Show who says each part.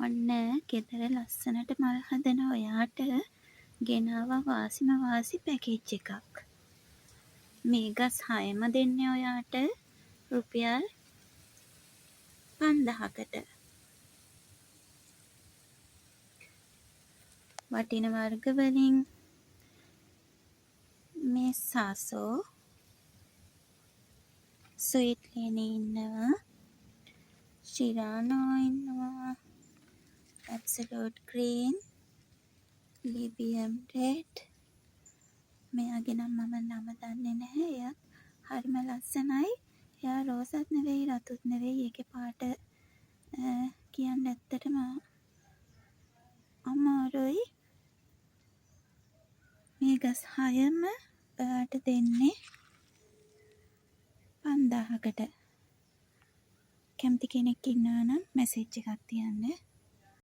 Speaker 1: ඔන්න ගෙදර ලස්සනට මල් හදන ඔයාට ගෙනාවා වාසිම වාසි පැකේජ් එකක්. මේ ගස් 6ම දෙන්නේ ඔයාට රුපියල් 5000කට. වටින වර්ග වලින් මේ සාසෝ, ස්වීට් ලේනි ඉන්නවා, ශිරානෝ ඉන්නවා, ඇබ්සලූට් ග්‍රීන්, ලිබියම් රෙඩ්. මෙයාගේ නම් මම නම දන්නේ නැහැ. එයත් හරිම ලස්සනයි. එයා රෝසත් නෙවෙයි රතුත් නෙවෙයි. ඒකේ පාට කියන්න ඇත්තටම අමාරුයි. මේ ගස් 6ම ඔයාට දෙන්නේ 5000කට. කැමති කෙනෙක් ඉන්නවා නම් මැසේජ් එකක් තියන්න.